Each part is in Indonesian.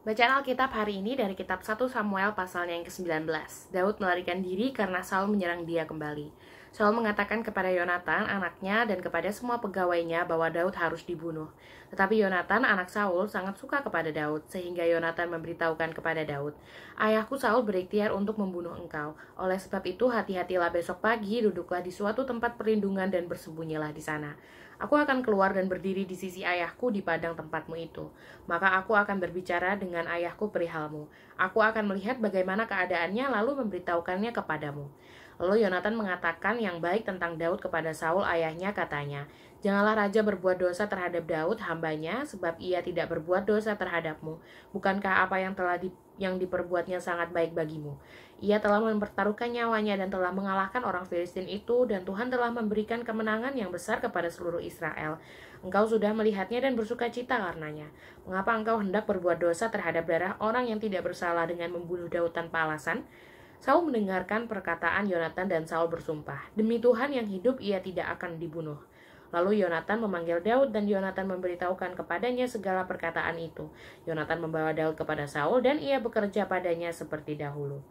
Bacaan Alkitab hari ini dari kitab 1 Samuel pasalnya yang ke-19. Daud melarikan diri karena Saul menyerang dia kembali. Saul mengatakan kepada Yonatan, anaknya, dan kepada semua pegawainya bahwa Daud harus dibunuh. Tetapi Yonatan, anak Saul, sangat suka kepada Daud, sehingga Yonatan memberitahukan kepada Daud, "Ayahku Saul berikhtiar untuk membunuh engkau. Oleh sebab itu, hati-hatilah besok pagi, duduklah di suatu tempat perlindungan dan bersembunyilah di sana. Aku akan keluar dan berdiri di sisi ayahku di padang tempatmu itu. Maka aku akan berbicara dengan ayahku perihalmu. Aku akan melihat bagaimana keadaannya lalu memberitahukannya kepadamu." Lalu Yonatan mengatakan yang baik tentang Daud kepada Saul ayahnya, katanya, "Janganlah raja berbuat dosa terhadap Daud hambanya, sebab ia tidak berbuat dosa terhadapmu. Bukankah apa yang diperbuatnya sangat baik bagimu? Ia telah mempertaruhkan nyawanya dan telah mengalahkan orang Filistin itu, dan Tuhan telah memberikan kemenangan yang besar kepada seluruh Israel. Engkau sudah melihatnya dan bersuka cita karenanya. Mengapa engkau hendak berbuat dosa terhadap darah orang yang tidak bersalah dengan membunuh Daud tanpa alasan?" Saul mendengarkan perkataan Yonatan dan Saul bersumpah, "Demi Tuhan yang hidup, ia tidak akan dibunuh." Lalu Yonatan memanggil Daud dan Yonatan memberitahukan kepadanya segala perkataan itu. Yonatan membawa Daud kepada Saul dan ia bekerja padanya seperti dahulu.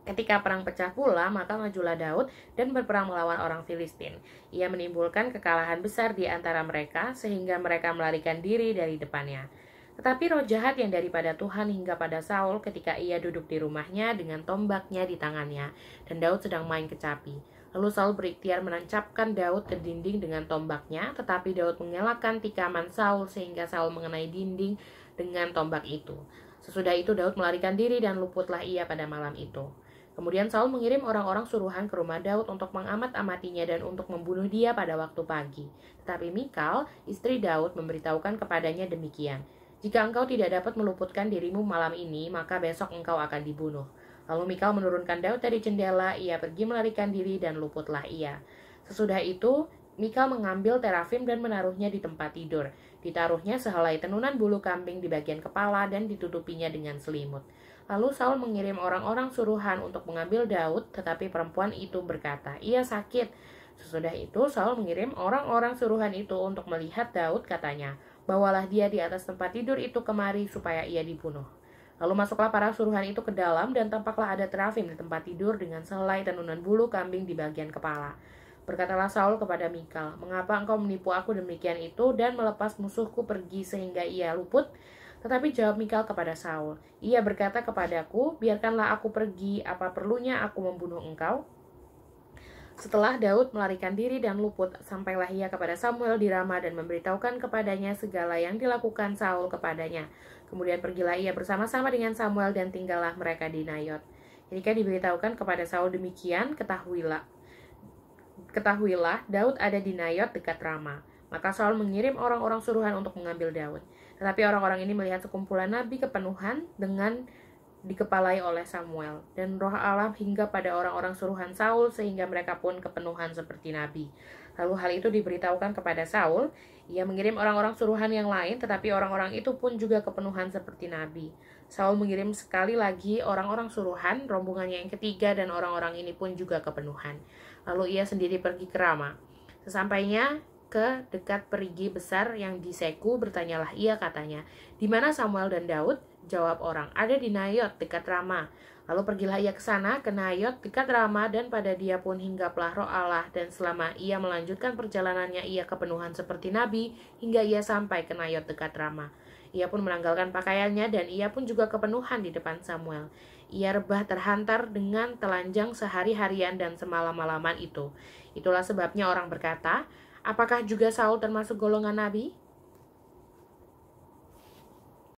Ketika perang pecah pula, maka majulah Daud dan berperang melawan orang Filistin. Ia menimbulkan kekalahan besar di antara mereka, sehingga mereka melarikan diri dari depannya. Tetapi roh jahat yang daripada Tuhan hingga pada Saul ketika ia duduk di rumahnya dengan tombaknya di tangannya, dan Daud sedang main kecapi. Lalu Saul berikhtiar menancapkan Daud ke dinding dengan tombaknya, tetapi Daud mengelakkan tikaman Saul sehingga Saul mengenai dinding dengan tombak itu. Sesudah itu Daud melarikan diri dan luputlah ia pada malam itu. Kemudian Saul mengirim orang-orang suruhan ke rumah Daud untuk mengamat-amatinya dan untuk membunuh dia pada waktu pagi. Tetapi Mikal, istri Daud, memberitahukan kepadanya demikian, "Jika engkau tidak dapat meluputkan dirimu malam ini, maka besok engkau akan dibunuh." Lalu Mikal menurunkan Daud dari jendela, ia pergi melarikan diri dan luputlah ia. Sesudah itu, Mikal mengambil terafim dan menaruhnya di tempat tidur. Ditaruhnya sehelai tenunan bulu kambing di bagian kepala dan ditutupinya dengan selimut. Lalu Saul mengirim orang-orang suruhan untuk mengambil Daud, tetapi perempuan itu berkata, "Ia sakit." Sesudah itu Saul mengirim orang-orang suruhan itu untuk melihat Daud, katanya, "Bawalah dia di atas tempat tidur itu kemari supaya ia dibunuh." Lalu masuklah para suruhan itu ke dalam, dan tampaklah ada terafim di tempat tidur dengan sehelai tenunan bulu kambing di bagian kepala. Berkatalah Saul kepada Mikal, "Mengapa engkau menipu aku demikian itu dan melepas musuhku pergi sehingga ia luput?" Tetapi jawab Mikal kepada Saul, "Ia berkata kepadaku, 'Biarkanlah aku pergi, apa perlunya aku membunuh engkau?'" Setelah Daud melarikan diri dan luput, sampailah ia kepada Samuel di Rama dan memberitahukan kepadanya segala yang dilakukan Saul kepadanya. Kemudian pergilah ia bersama-sama dengan Samuel dan tinggallah mereka di Nayot. Ketika diberitahukan kepada Saul demikian, ketahuilah Daud ada di Nayot dekat Rama. Maka Saul mengirim orang-orang suruhan untuk mengambil Daud. Tetapi orang-orang ini melihat sekumpulan nabi kepenuhan dengan dikepalai oleh Samuel, dan roh Allah hingga pada orang-orang suruhan Saul sehingga mereka pun kepenuhan seperti nabi. Lalu hal itu diberitahukan kepada Saul. Ia mengirim orang-orang suruhan yang lain, tetapi orang-orang itu pun juga kepenuhan seperti nabi. Saul mengirim sekali lagi orang-orang suruhan, rombongannya yang ketiga, dan orang-orang ini pun juga kepenuhan. Lalu ia sendiri pergi ke Rama. Sesampainya ke dekat perigi besar yang di Seku, bertanyalah ia, katanya, "Di mana Samuel dan Daud?" Jawab orang, "Ada di Nayot dekat Rama." Lalu pergilah ia ke sana, ke Nayot dekat Rama, dan pada dia pun hinggaplah roh Allah, dan selama ia melanjutkan perjalanannya ia kepenuhan seperti nabi hingga ia sampai ke Nayot dekat Rama. Ia pun menanggalkan pakaiannya dan ia pun juga kepenuhan di depan Samuel. Ia rebah terhantar dengan telanjang sehari-harian dan semalam-malaman itu. Itulah sebabnya orang berkata, "Apakah juga Saul termasuk golongan nabi?"